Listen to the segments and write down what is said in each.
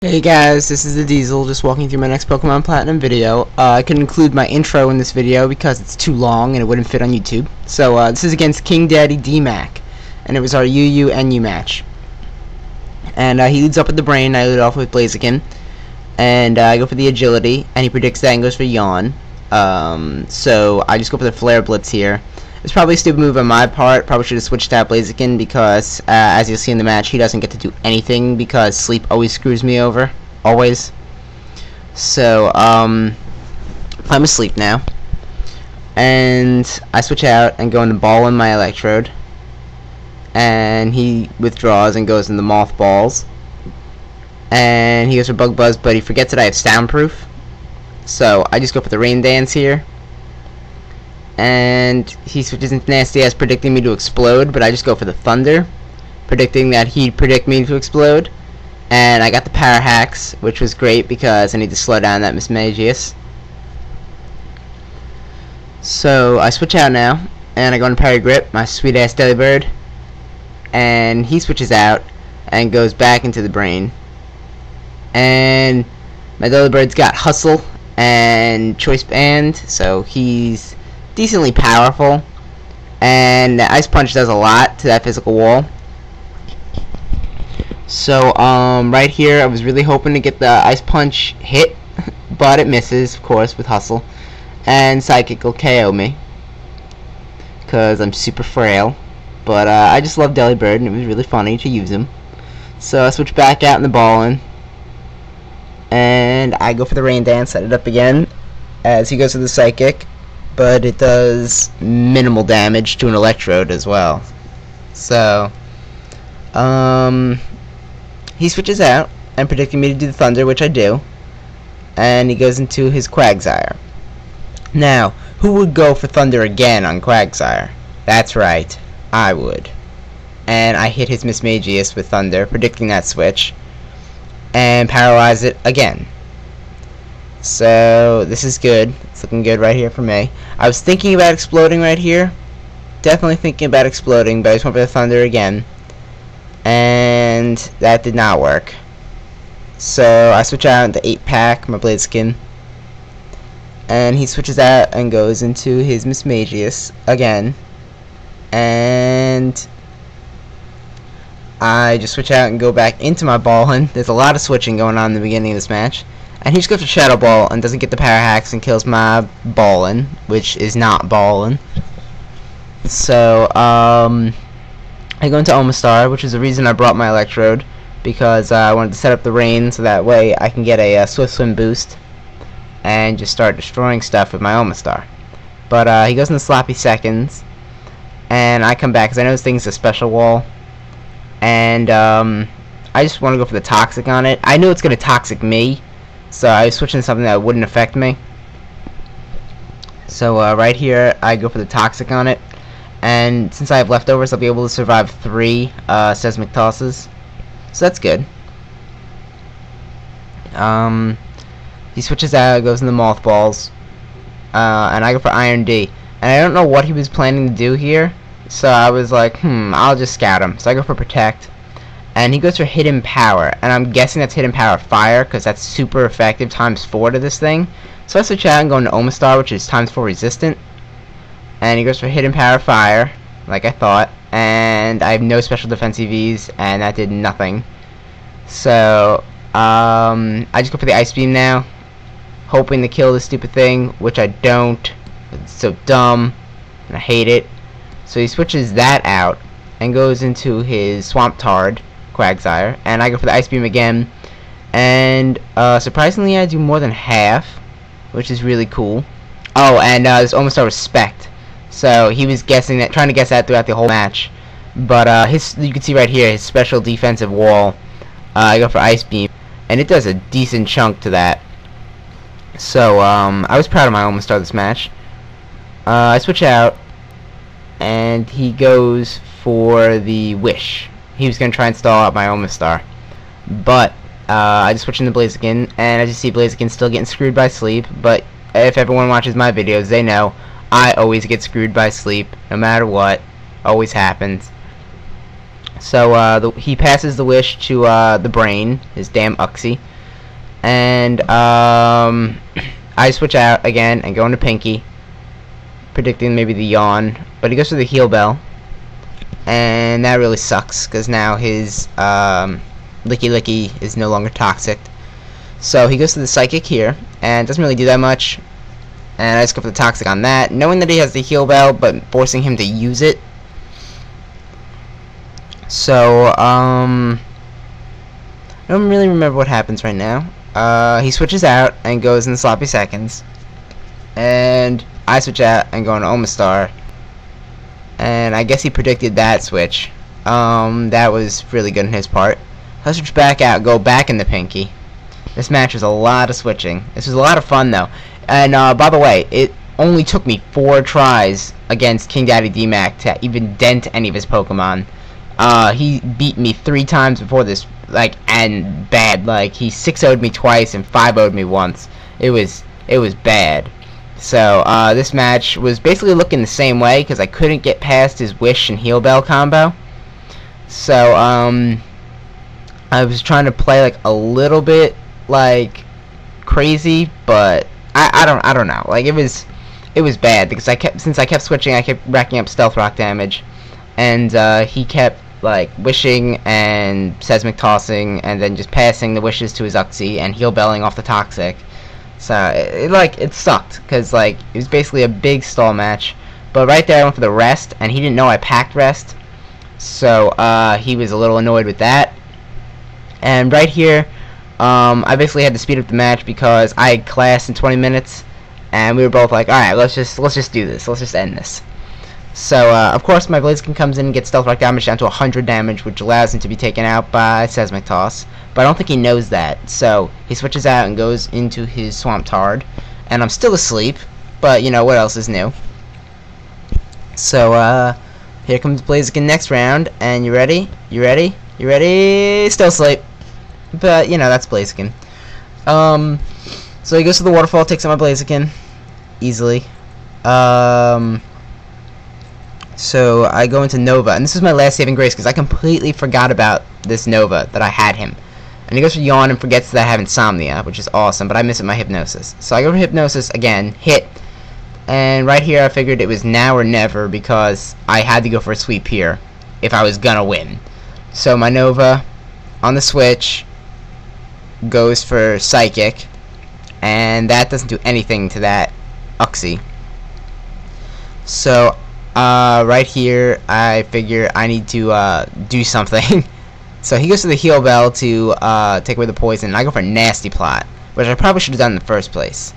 Hey guys, this is the Diesel, just walking through my next Pokemon Platinum video. I couldn't include my intro in this video because it's too long and it wouldn't fit on YouTube. So this is against kingdaddydmac, and it was our UU-NU match. And he leads up with the brain. I lead off with Blaziken, and I go for the agility, and he predicts that and goes for Yawn. So I just go for the Flare Blitz here. It's probably a stupid move on my part. Probably should have switched out Blaziken because, as you'll see in the match, he doesn't get to do anything because sleep always screws me over. Always. So, I'm asleep now. And I switch out and go into Ball in my Electrode. And he withdraws and goes into Mothballs. And he goes for Bug Buzz, but he forgets that I have Soundproof. So, I just go for the Rain Dance here. And he switches into Nasty Ass, predicting me to explode, but I just go for the Thunder, predicting that he'd predict me to explode. And I got the Power Hacks, which was great because I need to slow down that Mismagius. So I switch out now, and I go into Parry Grip, my sweet ass Delibird, and he switches out and goes back into the brain. And my Delibird's got Hustle and Choice Band, so he's decently powerful, and Ice Punch does a lot to that physical wall. So right here I was really hoping to get the Ice Punch hit, but it misses, of course, with Hustle, and Psychic will KO me because I'm super frail. But I just love Delibird, and it was really funny to use him. So I switch back out in the Ballin', and I go for the Rain Dance, set it up again as he goes to the Psychic, but it does minimal damage to an Electrode as well. So he switches out and predicting me to do the Thunder, which I do, and he goes into his Quagsire. Now, who would go for Thunder again on Quagsire? That's right, I would. And I hit his Mismagius with Thunder, predicting that switch, and paralyze it again. So this is good. It's looking good right here for me. I was thinking about exploding right here. Definitely thinking about exploding, but I just went for the Thunder again. And that did not work. So I switch out into 8-pack, my Blaziken. And he switches out and goes into his Mismagius again. And I just switch out and go back into my Ballin'. There's a lot of switching going on in the beginning of this match. And he just goes for Shadow Ball and doesn't get the Power Hacks and kills my Ballin', which is not Ballin'. So, I go into Omastar, which is the reason I brought my Electrode, because I wanted to set up the Rain so that way I can get a Swift Swim boost and just start destroying stuff with my Omastar. But he goes into Sloppy Seconds, and I come back because I know this thing's a special wall, and I just want to go for the Toxic on it. I know it's going to Toxic me, so I was switching to something that wouldn't affect me. So right here I go for the Toxic on it, and since I have leftovers I'll be able to survive 3 Seismic Tosses, so that's good. He switches out, goes into Mothballs, and I go for Iron D, and I don't know what he was planning to do here, so I was like, I'll just scout him. So I go for Protect, and he goes for Hidden Power, and I'm guessing that's Hidden Power Fire, because that's super effective, times 4 to this thing. So I switch out and go into Omastar, which is times 4 resistant, and he goes for Hidden Power Fire, like I thought, and I have no special defense EVs, and that did nothing. So, I just go for the Ice Beam now, hoping to kill this stupid thing, which I don't. It's so dumb, and I hate it. So he switches that out, and goes into his Swamp Tard, Quagsire, and I go for the Ice Beam again, and surprisingly I do more than half, which is really cool. Oh, and this Omastar Respect, so he was guessing that, trying to guess that throughout the whole match, but you can see right here his special defensive wall. I go for Ice Beam, and it does a decent chunk to that. So I was proud of my Omastar this match. I switch out, and he goes for the Wish. He was going to try and stall out my Omastar, but I just switched into Blaziken, and as you see, Blaziken's still getting screwed by sleep. But if everyone watches my videos, they know I always get screwed by sleep, no matter what. Always happens. So he passes the wish to the brain, his damn Uxie, and I switch out again and go into Pinky, predicting maybe the yawn, but he goes for the heal bell, and that really sucks because now his Licky Licky is no longer toxic. So he goes to the psychic here and doesn't really do that much, and I just go for the toxic on that, knowing that he has the heal bell but forcing him to use it. So I don't really remember what happens right now. He switches out and goes in sloppy seconds, and I switch out and go into Omastar, and I guess he predicted that switch. That was really good on his part. I switch back out, go back into Pinky. This match was a lot of switching. This was a lot of fun though. And by the way, it only took me 4 tries against kingdaddydmac to even dent any of his Pokemon. He beat me 3 times before this, like, and bad. Like, he 6-0'd me twice and 5-0'd me once. It was bad. So this match was basically looking the same way because I couldn't get past his Wish and Heal Bell combo. So I was trying to play like a little bit like crazy, but I don't know. Like, it was bad because since I kept switching, I kept racking up Stealth Rock damage, and he kept like wishing and seismic tossing and then just passing the wishes to his Uxie and heal belling off the toxic. So it sucked because like it was basically a big stall match. But right there I went for the rest, and he didn't know I packed rest, so he was a little annoyed with that. And right here I basically had to speed up the match because I had class in 20 minutes, and we were both like, alright, let's just do this, let's just end this. So of course my Blaziken comes in and gets Stealth Rock damage down to 100 damage, which allows him to be taken out by Seismic Toss, but I don't think he knows that, so he switches out and goes into his Swamp Tard, and I'm still asleep, but you know, what else is new? So here comes Blaziken next round, and you ready? You ready? You ready? Still asleep. But, you know, that's Blaziken. So he goes to the waterfall, takes out my Blaziken easily. So I go into Nova, and this is my last saving grace because I completely forgot about this Nova, that I had him. And he goes for Yawn and forgets that I have Insomnia, which is awesome, but I miss it my Hypnosis. So I go for Hypnosis again, hit, and right here I figured it was now or never because I had to go for a sweep here if I was gonna win. So my Nova on the switch goes for Psychic, and that doesn't do anything to that Uxie. So right here I figure I need to do something. So he goes to the Heal Bell to take away the poison, and I go for Nasty Plot, which I probably should have done in the first place,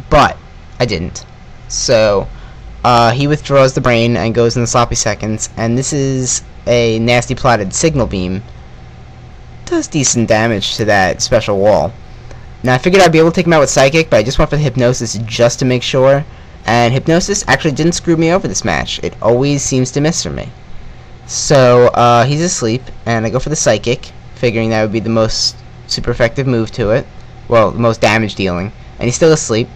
but I didn't. So he withdraws the brain and goes in the sloppy seconds, and this is a Nasty Plotted Signal Beam. Does decent damage to that special wall. Now I figured I'd be able to take him out with Psychic, but I just went for the Hypnosis just to make sure, and Hypnosis actually didn't screw me over this match. It always seems to miss for me. So he's asleep, and I go for the Psychic, figuring that would be the most super effective move to it, well, the most damage dealing, and he's still asleep.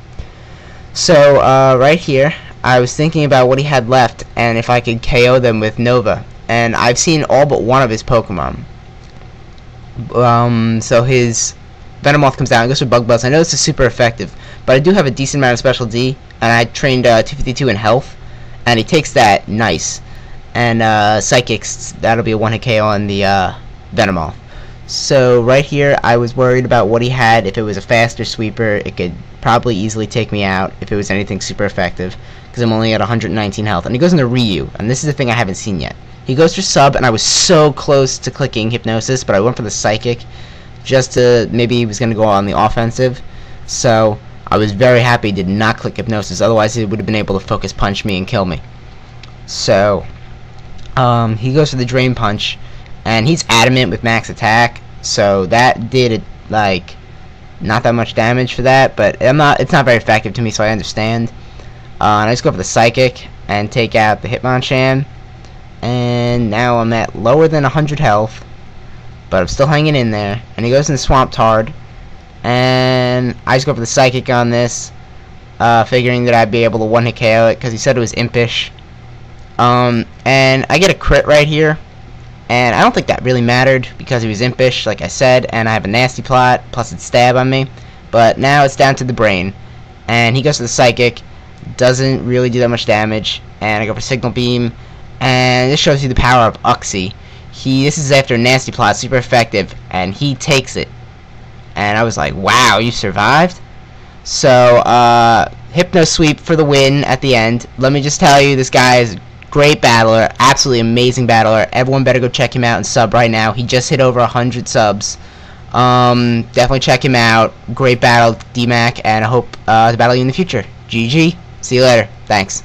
So right here I was thinking about what he had left and if I could KO them with Nova, and I've seen all but one of his Pokemon. So his Venomoth comes down and goes for Bug Buzz. I know this is super effective, but I do have a decent amount of Special D, and I trained 252 in health, and he takes that nice. And Psychics, that'll be a one-hit KO on the Venomoth. So right here I was worried about what he had. If it was a faster sweeper, it could probably easily take me out if it was anything super effective, because I'm only at 119 health. And he goes into Ryu, and this is the thing I haven't seen yet. He goes for Sub, and I was so close to clicking Hypnosis, but I went for the Psychic just to, maybe he was going to go on the offensive. So I was very happy he did not click Hypnosis, otherwise he would have been able to Focus Punch me and kill me. So he goes for the Drain Punch, and he's adamant with max attack, so that did like not that much damage for that, but it's not very effective to me, so I understand. And I just go for the Psychic and take out the Hitmonchan, and now I'm at lower than 100 health, but I'm still hanging in there. And he goes in the Swamp Tard, and I just go for the Psychic on this, figuring that I'd be able to one-hit KO it because he said it was impish. And I get a crit right here, And I don't think that really mattered because he was impish, like I said, and I have a nasty plot, plus it's stab on me. But now it's down to the brain. And he goes to the psychic, doesn't really do that much damage, and I go for signal beam, and this shows you the power of Uxie. This is after a nasty plot, super effective, and he takes it. And I was like, wow, you survived? So, Hypno Sweep for the win at the end. Let me just tell you, this guy is great battler, absolutely amazing battler. Everyone better go check him out and sub right now. He just hit over 100 subs. Definitely check him out. Great battle, DMAC, and I hope to battle you in the future. GG. See you later. Thanks.